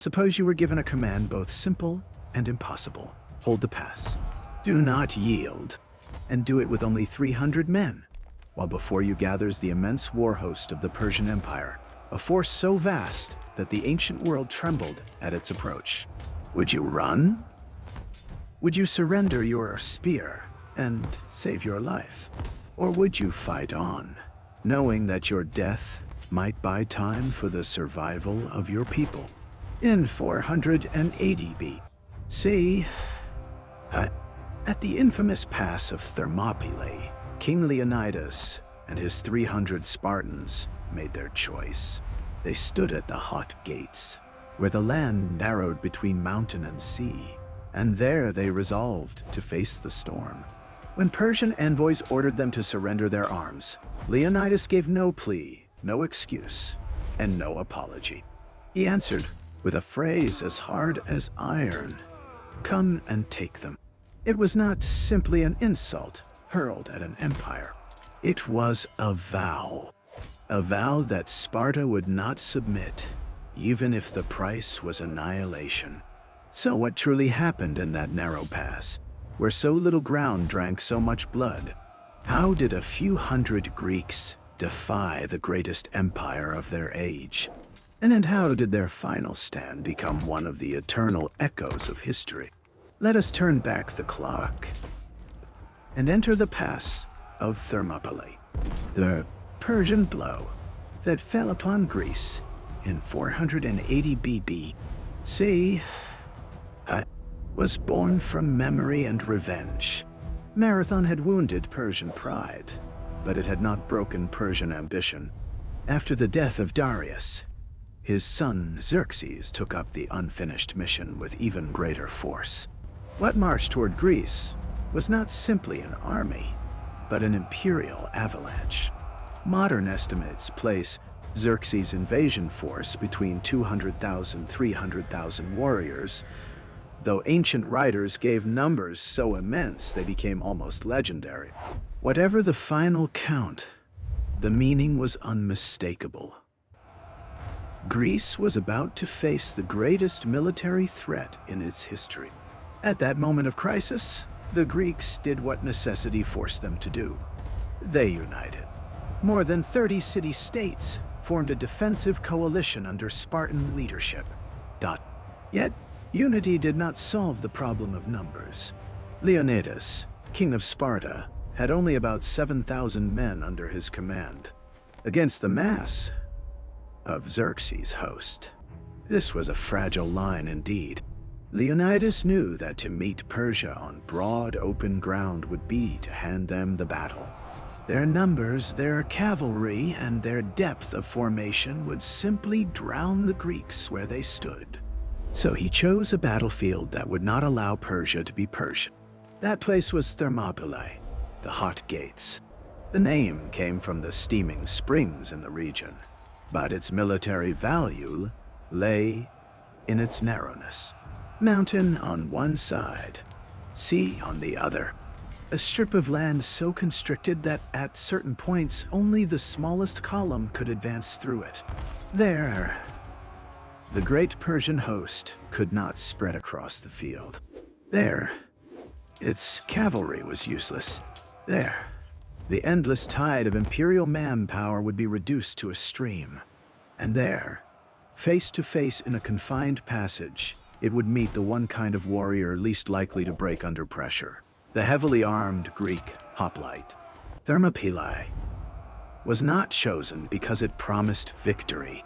Suppose you were given a command both simple and impossible. Hold the pass. Do not yield. And do it with only 300 men, while before you gathers the immense war host of the Persian Empire, a force so vast that the ancient world trembled at its approach. Would you run? Would you surrender your spear and save your life? Or would you fight on, knowing that your death might buy time for the survival of your people? In 480 B.C., at the infamous pass of Thermopylae, King Leonidas and his 300 Spartans made their choice. They stood at the hot gates, where the land narrowed between mountain and sea, and there they resolved to face the storm. When Persian envoys ordered them to surrender their arms, Leonidas gave no plea, no excuse, and no apology. He answered with a phrase as hard as iron: "Come and take them." It was not simply an insult hurled at an empire. It was a vow that Sparta would not submit, even if the price was annihilation. So what truly happened in that narrow pass, where so little ground drank so much blood? How did a few hundred Greeks defy the greatest empire of their age? And how did their final stand become one of the eternal echoes of history? Let us turn back the clock and enter the pass of Thermopylae, the Persian blow that fell upon Greece in 480 B.C. was born from memory and revenge. Marathon had wounded Persian pride, but it had not broken Persian ambition. After the death of Darius, his son Xerxes took up the unfinished mission with even greater force. What marched toward Greece was not simply an army, but an imperial avalanche. Modern estimates place Xerxes' invasion force between 200,000 and 300,000 warriors, though ancient writers gave numbers so immense they became almost legendary. Whatever the final count, the meaning was unmistakable. Greece was about to face the greatest military threat in its history. At that moment of crisis, the Greeks did what necessity forced them to do. They united. More than 30 city-states formed a defensive coalition under Spartan leadership. Yet, unity did not solve the problem of numbers. Leonidas, king of Sparta, had only about 7,000 men under his command, against the mass of Xerxes' host. This was a fragile line indeed. Leonidas knew that to meet Persia on broad, open ground would be to hand them the battle. Their numbers, their cavalry, and their depth of formation would simply drown the Greeks where they stood. So he chose a battlefield that would not allow Persia to be Persian. That place was Thermopylae, the hot gates. The name came from the steaming springs in the region, but its military value lay in its narrowness. Mountain on one side, sea on the other. A strip of land so constricted that at certain points only the smallest column could advance through it. There, the great Persian host could not spread across the field. There, its cavalry was useless. There, the endless tide of imperial manpower would be reduced to a stream. And there, face to face in a confined passage, it would meet the one kind of warrior least likely to break under pressure: the heavily armed Greek hoplite. Thermopylae was not chosen because it promised victory.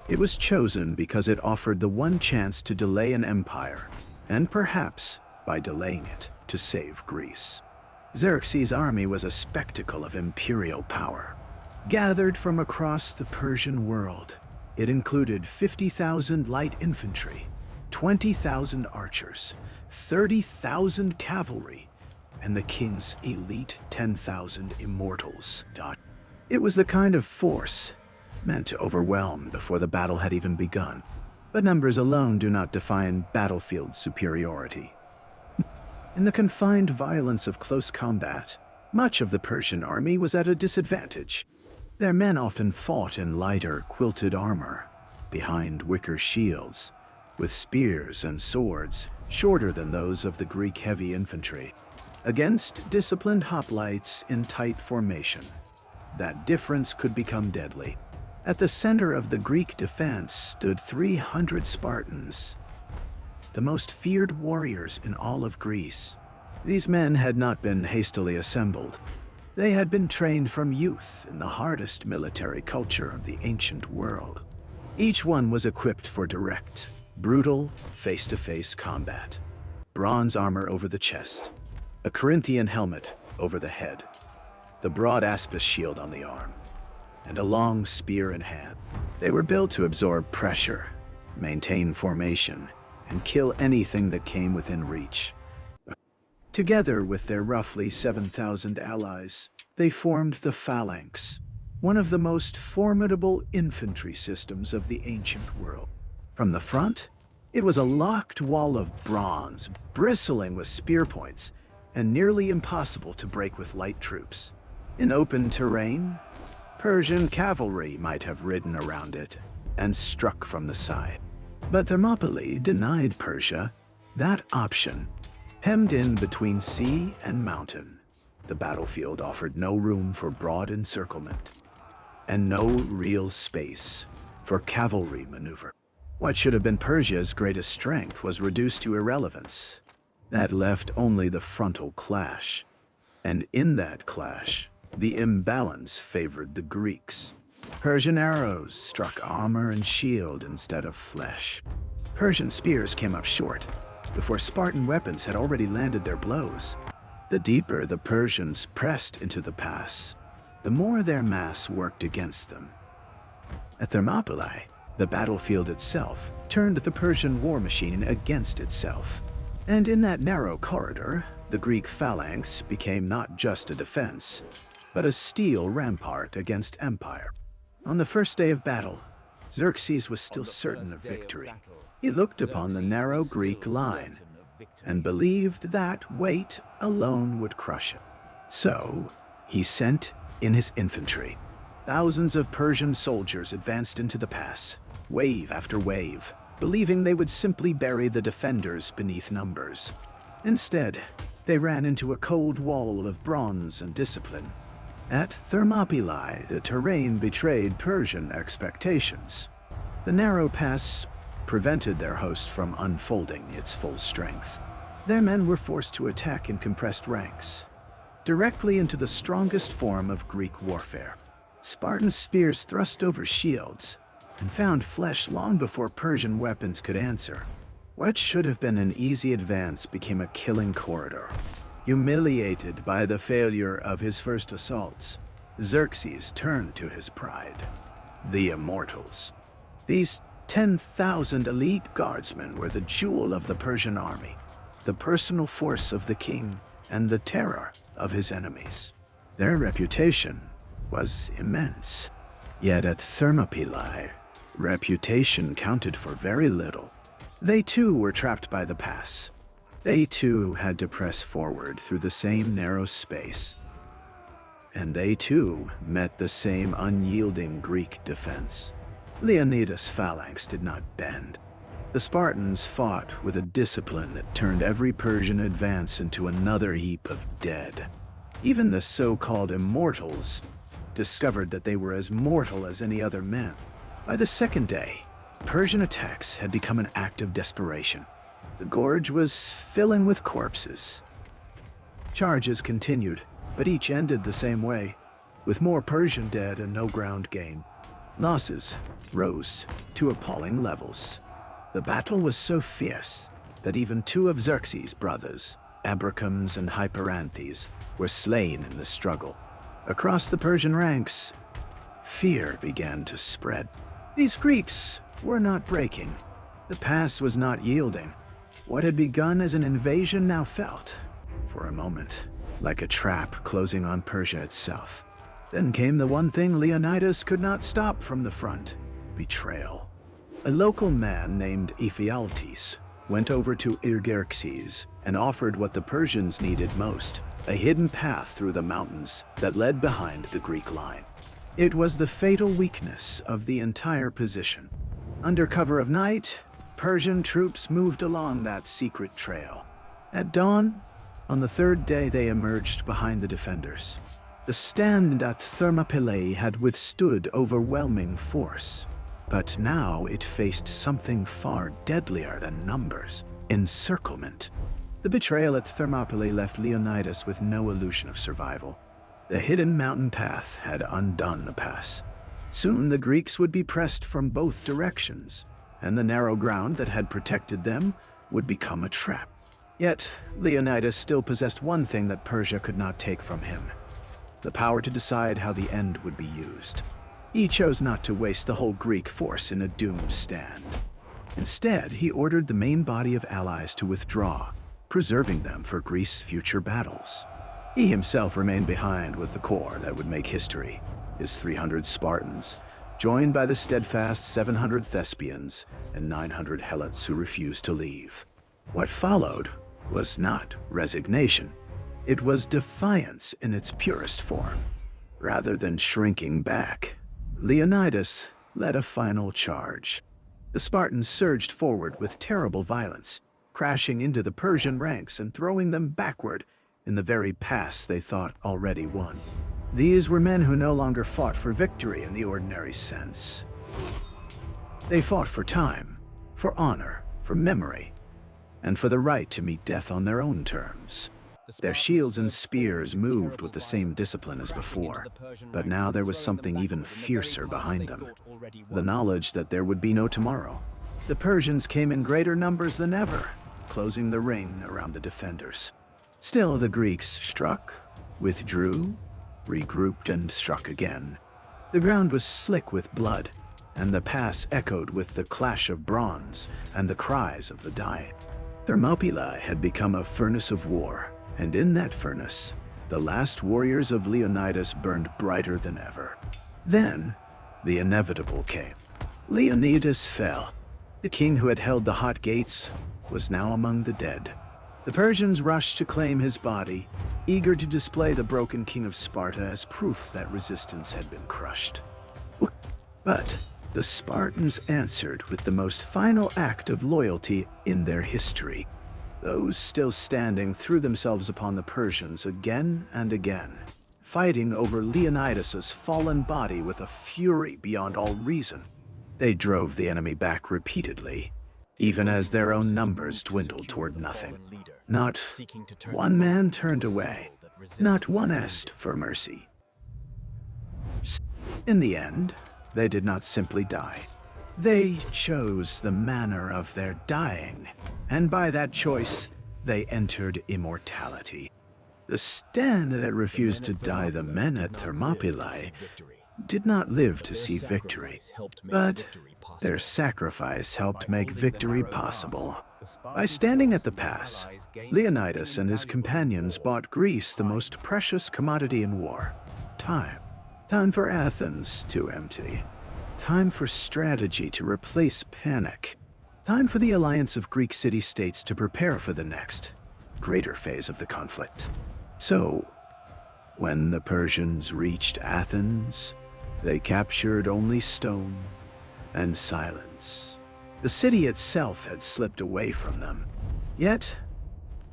It was chosen because it offered the one chance to delay an empire, and perhaps, by delaying it, to save Greece. Xerxes' army was a spectacle of imperial power. Gathered from across the Persian world, it included 50,000 light infantry, 20,000 archers, 30,000 cavalry, and the king's elite 10,000 immortals. It was the kind of force meant to overwhelm before the battle had even begun. But numbers alone do not define battlefield superiority. In the confined violence of close combat, much of the Persian army was at a disadvantage. Their men often fought in lighter, quilted armor, behind wicker shields, with spears and swords shorter than those of the Greek heavy infantry, against disciplined hoplites in tight formation. That difference could become deadly. At the center of the Greek defense stood 300 Spartans, the most feared warriors in all of Greece. These men had not been hastily assembled. They had been trained from youth in the hardest military culture of the ancient world. Each one was equipped for direct, brutal, face-to-face combat. Bronze armor over the chest, a Corinthian helmet over the head, the broad aspis shield on the arm, and a long spear in hand. They were built to absorb pressure, maintain formation, and kill anything that came within reach. Together with their roughly 7,000 allies, they formed the phalanx, one of the most formidable infantry systems of the ancient world. From the front, it was a locked wall of bronze, bristling with spear points, and nearly impossible to break with light troops. In open terrain, Persian cavalry might have ridden around it and struck from the side. But Thermopylae denied Persia that option. Hemmed in between sea and mountain, the battlefield offered no room for broad encirclement, and no real space for cavalry maneuver. What should have been Persia's greatest strength was reduced to irrelevance. That left only the frontal clash. And in that clash, the imbalance favored the Greeks. Persian arrows struck armor and shield instead of flesh. Persian spears came up short, before Spartan weapons had already landed their blows. The deeper the Persians pressed into the pass, the more their mass worked against them. At Thermopylae, the battlefield itself turned the Persian war machine against itself. And in that narrow corridor, the Greek phalanx became not just a defense, but a steel rampart against empire. On the first day of battle, Xerxes was still certain of victory. He looked upon the narrow Greek line and believed that weight alone would crush him. So, he sent in his infantry. Thousands of Persian soldiers advanced into the pass, wave after wave, believing they would simply bury the defenders beneath numbers. Instead, they ran into a cold wall of bronze and discipline. At Thermopylae, the terrain betrayed Persian expectations. The narrow pass prevented their host from unfolding its full strength. Their men were forced to attack in compressed ranks, directly into the strongest form of Greek warfare. Spartan spears thrust over shields and found flesh long before Persian weapons could answer. What should have been an easy advance became a killing corridor. Humiliated by the failure of his first assaults, Xerxes turned to his pride, the Immortals. These 10,000 elite guardsmen were the jewel of the Persian army, the personal force of the king, and the terror of his enemies. Their reputation was immense. Yet at Thermopylae, reputation counted for very little. They too were trapped by the pass. They too had to press forward through the same narrow space. And they too met the same unyielding Greek defense. Leonidas' phalanx did not bend. The Spartans fought with a discipline that turned every Persian advance into another heap of dead. Even the so-called Immortals discovered that they were as mortal as any other men. By the second day, Persian attacks had become an act of desperation. The gorge was filling with corpses. Charges continued, but each ended the same way, with more Persian dead and no ground gain. Losses rose to appalling levels. The battle was so fierce that even two of Xerxes' brothers, Abrachams and Hyperanthes, were slain in the struggle. Across the Persian ranks, fear began to spread. These Greeks were not breaking. The pass was not yielding. What had begun as an invasion now felt, for a moment, like a trap closing on Persia itself. Then came the one thing Leonidas could not stop from the front: betrayal. A local man named Ephialtes went over to Xerxes and offered what the Persians needed most: a hidden path through the mountains that led behind the Greek line. It was the fatal weakness of the entire position. Under cover of night, Persian troops moved along that secret trail. At dawn, on the third day, they emerged behind the defenders. The stand at Thermopylae had withstood overwhelming force, but now it faced something far deadlier than numbers: encirclement. The betrayal at Thermopylae left Leonidas with no illusion of survival. The hidden mountain path had undone the pass. Soon the Greeks would be pressed from both directions, and the narrow ground that had protected them would become a trap. Yet, Leonidas still possessed one thing that Persia could not take from him: the power to decide how the end would be used. He chose not to waste the whole Greek force in a doomed stand. Instead, he ordered the main body of allies to withdraw, preserving them for Greece's future battles. He himself remained behind with the corps that would make history, his 300 Spartans, joined by the steadfast 700 Thespians and 900 Helots who refused to leave. What followed was not resignation. It was defiance in its purest form. Rather than shrinking back, Leonidas led a final charge. The Spartans surged forward with terrible violence, crashing into the Persian ranks and throwing them backward in the very pass they thought already won. These were men who no longer fought for victory in the ordinary sense. They fought for time, for honor, for memory, and for the right to meet death on their own terms. Their shields and spears moved with the same discipline as before, but now there was something even fiercer behind them: the knowledge that there would be no tomorrow. The Persians came in greater numbers than ever, closing the ring around the defenders. Still, the Greeks struck, withdrew, regrouped, and struck again. The ground was slick with blood, and the pass echoed with the clash of bronze and the cries of the dying. Thermopylae had become a furnace of war, and in that furnace, the last warriors of Leonidas burned brighter than ever. Then, the inevitable came. Leonidas fell. The king who had held the hot gates was now among the dead. The Persians rushed to claim his body, eager to display the broken king of Sparta as proof that resistance had been crushed. But the Spartans answered with the most final act of loyalty in their history. Those still standing threw themselves upon the Persians again and again, fighting over Leonidas's fallen body with a fury beyond all reason. They drove the enemy back repeatedly, even as their own numbers dwindled toward nothing. Not one man turned away, not one asked for mercy. In the end, they did not simply die. They chose the manner of their dying, and by that choice, they entered immortality. The stand that refused to die, the men at Thermopylae, did not live to see victory, but their sacrifice helped make victory possible. By standing at the pass, Leonidas and his companions bought Greece the most precious commodity in war: time. Time for Athens to empty. Time for strategy to replace panic. Time for the alliance of Greek city-states to prepare for the next, greater phase of the conflict. So, when the Persians reached Athens, they captured only stone and silence. The city itself had slipped away from them. Yet,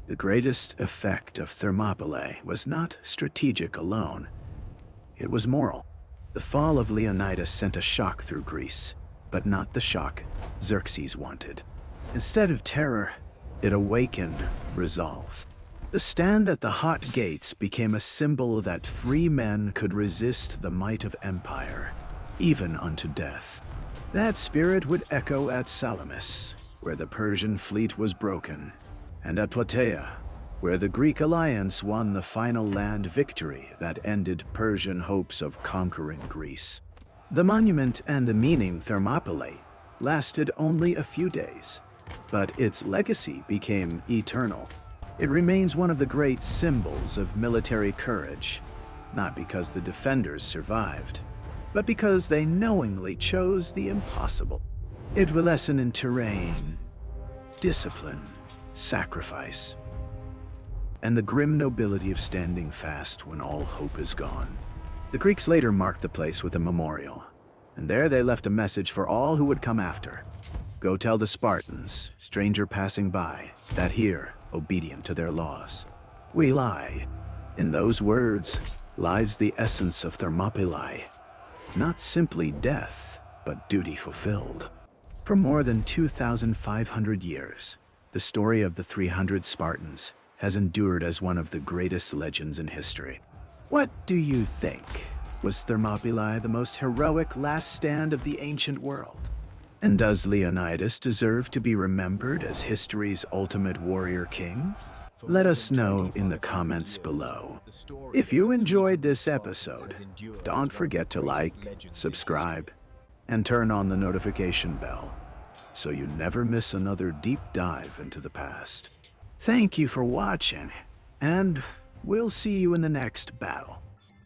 the greatest effect of Thermopylae was not strategic alone. It was moral. The fall of Leonidas sent a shock through Greece, but not the shock Xerxes wanted. Instead of terror, it awakened resolve. The stand at the hot gates became a symbol that free men could resist the might of empire, even unto death. That spirit would echo at Salamis, where the Persian fleet was broken, and at Plataea, where the Greek alliance won the final land victory that ended Persian hopes of conquering Greece. The monument and the meaning Thermopylae lasted only a few days, but its legacy became eternal. It remains one of the great symbols of military courage, not because the defenders survived, but because they knowingly chose the impossible. It will lesson in terrain, discipline, sacrifice, and the grim nobility of standing fast when all hope is gone. The Greeks later marked the place with a memorial, and there they left a message for all who would come after. Go tell the Spartans, stranger passing by, that here, obedient to their laws, we lie. In those words lies the essence of Thermopylae. Not simply death, but duty fulfilled. For more than 2,500 years, the story of the 300 Spartans has endured as one of the greatest legends in history. What do you think? Was Thermopylae the most heroic last stand of the ancient world? And does Leonidas deserve to be remembered as history's ultimate warrior king? Let us know in the comments below. If you enjoyed this episode, don't forget to like, subscribe, and turn on the notification bell so you never miss another deep dive into the past. Thank you for watching, and we'll see you in the next battle.